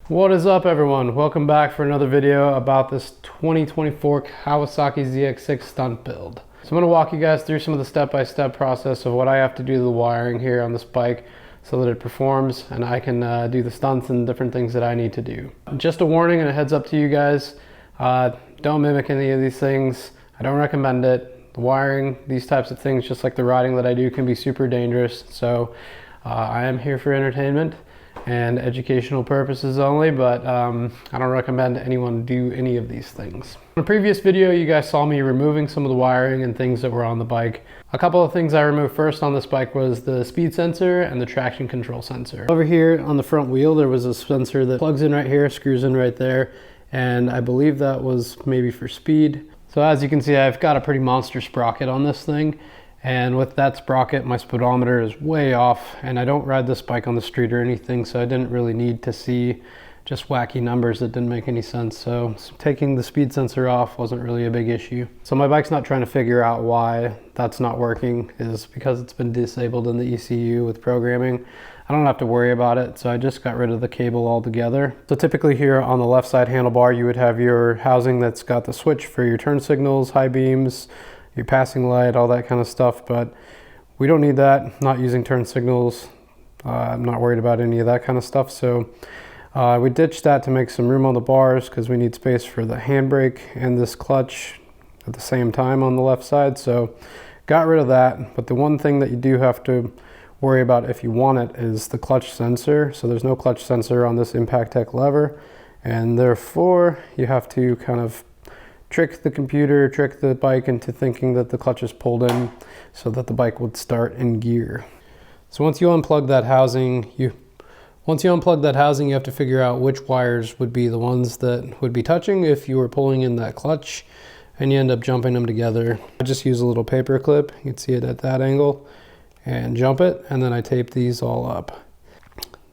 What is up, everyone? Welcome back for another video about this 2024 Kawasaki ZX6 Stunt Build. So I'm going to walk you guys through some of the step-by-step process of what I have to do to the wiring here on this bike so that it performs and I can do the stunts and different things that I need to do. Just a warning and a heads up to you guys, don't mimic any of these things. I don't recommend it. The wiring, these types of things, just like the riding that I do, can be super dangerous. So I am here for entertainment and educational purposes only, but I don't recommend anyone do any of these things. In a previous video, you guys saw me removing some of the wiring and things that were on the bike. A couple of things I removed first on this bike was the speed sensor and the traction control sensor. Over here on the front wheel, there was a sensor that plugs in right here, screws in right there, and I believe that was maybe for speed. So as you can see, I've got a pretty monster sprocket on this thing. And with that sprocket, my speedometer is way off, and I don't ride this bike on the street or anything, so I didn't really need to see just wacky numbers that didn't make any sense. So taking the speed sensor off wasn't really a big issue. So my bike's not trying to figure out why that's not working, is because it's been disabled in the ECU with programming. I don't have to worry about it, so I just got rid of the cable altogether. So typically here on the left side handlebar, you would have your housing that's got the switch for your turn signals, high beams, your passing light, all that kind of stuff, but we don't need that. Not using turn signals. I'm not worried about any of that kind of stuff. So we ditched that to make some room on the bars because we need space for the handbrake and this clutch at the same time on the left side. So got rid of that. But the one thing that you do have to worry about if you want it is the clutch sensor. So there's no clutch sensor on this Impact Tech lever, and therefore you have to kind of trick the computer, trick the bike into thinking that the clutch is pulled in so that the bike would start in gear. So once you unplug that housing, you have to figure out which wires would be the ones that would be touching if you were pulling in that clutch, and you end up jumping them together. I just use a little paper clip, you can see it at that angle, and jump it, and then I tape these all up.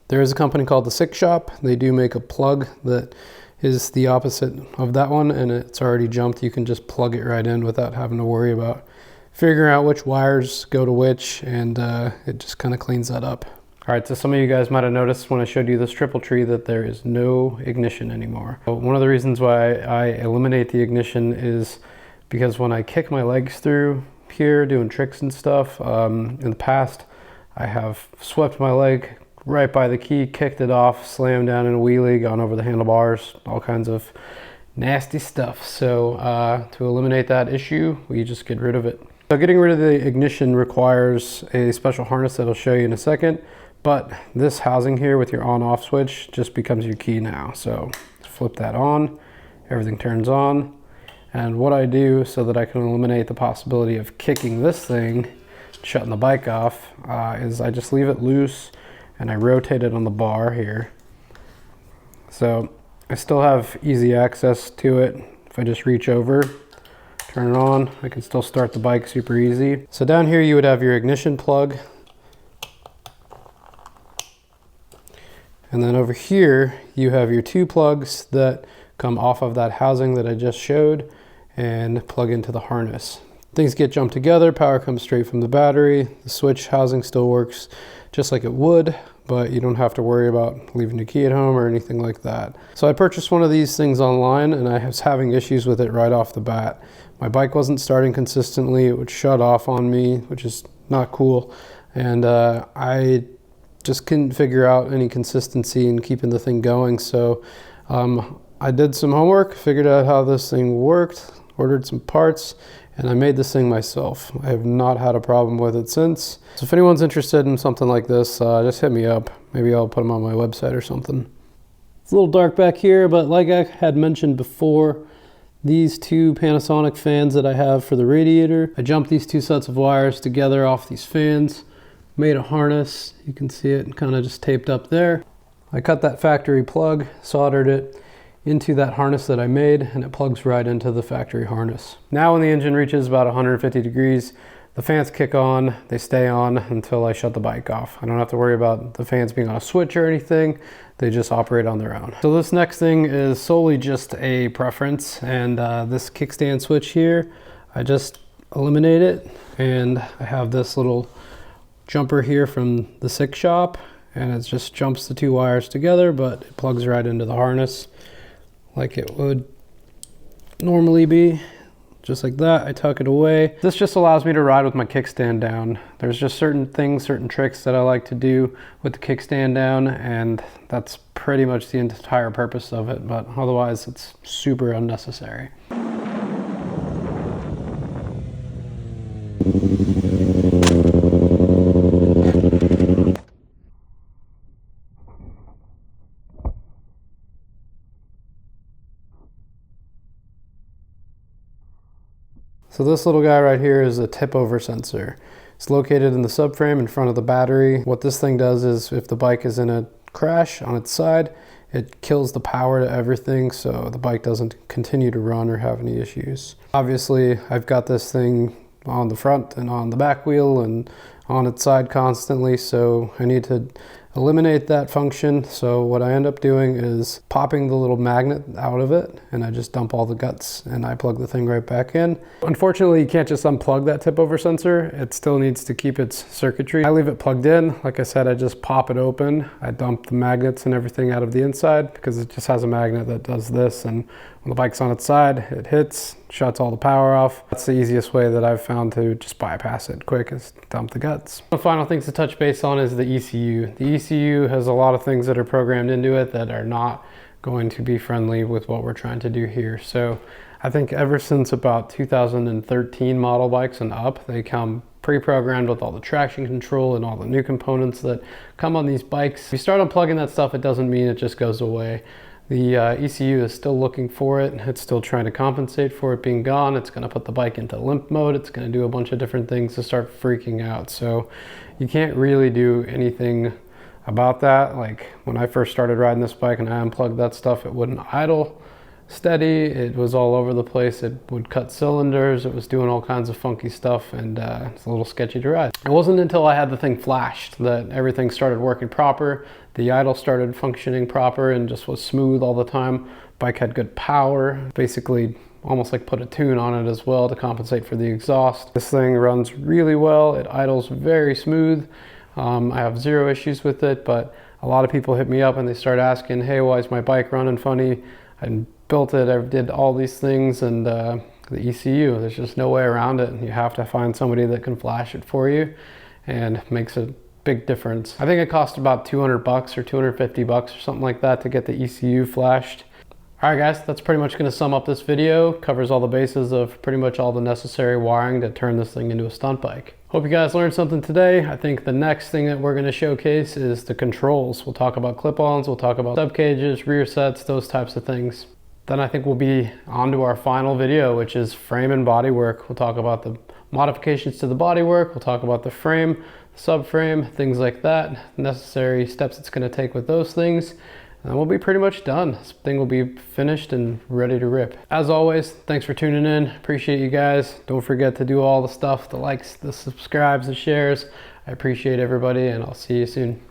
There is a company called the Six Shop. They do make a plug that is the opposite of that one, and it's already jumped. You can just plug it right in without having to worry about figuring out which wires go to which, and it just kind of cleans that up. All right, so some of you guys might have noticed when I showed you this triple tree that there is no ignition anymore. So one of the reasons why I eliminate the ignition is because when I kick my legs through here doing tricks and stuff, in the past I have swept my leg right by the key, kicked it off, slammed down in a wheelie, gone over the handlebars, all kinds of nasty stuff. So to eliminate that issue, we just get rid of it. So getting rid of the ignition requires a special harness that I'll show you in a second, but this housing here with your on-off switch just becomes your key now. So flip that on, everything turns on, and what I do so that I can eliminate the possibility of kicking this thing, shutting the bike off, is I just leave it loose and I rotate it on the bar here. So I still have easy access to it. If I just reach over, turn it on, I can still start the bike super easy. So down here you would have your ignition plug. And then over here you have your two plugs that come off of that housing that I just showed and plug into the harness. Things get jumped together, power comes straight from the battery. The switch housing still works just like it would, but you don't have to worry about leaving the key at home or anything like that. So I purchased one of these things online, and I was having issues with it right off the bat. My bike wasn't starting consistently, it would shut off on me, which is not cool. And I just couldn't figure out any consistency in keeping the thing going. So I did some homework, figured out how this thing worked, ordered some parts, and I made this thing myself. I have not had a problem with it since. So if anyone's interested in something like this, just hit me up. Maybe I'll put them on my website or something. It's a little dark back here, but like I had mentioned before, these two Panasonic fans that I have for the radiator, I jumped these two sets of wires together off these fans, made a harness. You can see it kind of just taped up there. I cut that factory plug, soldered it into that harness that I made, and it plugs right into the factory harness. Now when the engine reaches about 150 degrees, the fans kick on, they stay on until I shut the bike off. I don't have to worry about the fans being on a switch or anything, they just operate on their own. So this next thing is solely just a preference, and this kickstand switch here, I just eliminate it, and I have this little jumper here from the Six Shop, and it just jumps the two wires together, but it plugs right into the harness like it would normally be. Just like that, I tuck it away. This just allows me to ride with my kickstand down. There's just certain things, certain tricks that I like to do with the kickstand down, and that's pretty much the entire purpose of it, but otherwise it's super unnecessary. So this little guy right here is a tip over sensor. It's located in the subframe in front of the battery. What this thing does is if the bike is in a crash on its side, it kills the power to everything so the bike doesn't continue to run or have any issues. Obviously, I've got this thing on the front and on the back wheel and on its side constantly, so I need to eliminate that function. So what I end up doing is popping the little magnet out of it, and I just dump all the guts and I plug the thing right back in. Unfortunately, you can't just unplug that tip over sensor. It still needs to keep its circuitry. I leave it plugged in. Like I said, I just pop it open. I dump the magnets and everything out of the inside because it just has a magnet that does this, and when the bike's on its side, it hits, shuts all the power off. That's the easiest way that I've found to just bypass it quick, is dump the guts. The final things to touch base on is the ECU. The ECU has a lot of things that are programmed into it that are not going to be friendly with what we're trying to do here. So I think ever since about 2013 model bikes and up, they come pre-programmed with all the traction control and all the new components that come on these bikes. If you start unplugging that stuff, it doesn't mean it just goes away. The ECU is still looking for it. It's still trying to compensate for it being gone. It's going to put the bike into limp mode. It's going to do a bunch of different things to start freaking out. So you can't really do anything about that. Like when I first started riding this bike and I unplugged that stuff, it wouldn't idle steady. It was all over the place. It would cut cylinders. It was doing all kinds of funky stuff, and it's a little sketchy to ride. It wasn't until I had the thing flashed that everything started working proper. The idle started functioning proper and just was smooth all the time. Bike had good power. Basically almost like put a tune on it as well to compensate for the exhaust. This thing runs really well. It idles very smooth. I have zero issues with it, but a lot of people hit me up and they start asking, hey, why is my bike running funny? I built it, I did all these things, and the ECU, there's just no way around it. You have to find somebody that can flash it for you, and it makes a big difference. I think it cost about 200 bucks or 250 bucks or something like that to get the ECU flashed. All right guys, that's pretty much going to sum up this video. Covers all the bases of pretty much all the necessary wiring to turn this thing into a stunt bike. Hope you guys learned something today. I think the next thing that we're going to showcase is the controls. We'll talk about clip-ons, we'll talk about subcages, rear sets, those types of things. Then I think we'll be on to our final video, which is frame and body work. We'll talk about the modifications to the body work, we'll talk about the frame, subframe, things like that, necessary steps it's going to take with those things. And we'll be pretty much done. This thing will be finished and ready to rip. As always, thanks for tuning in. Appreciate you guys. Don't forget to do all the stuff, the likes, the subscribes, the shares. I appreciate everybody, and I'll see you soon.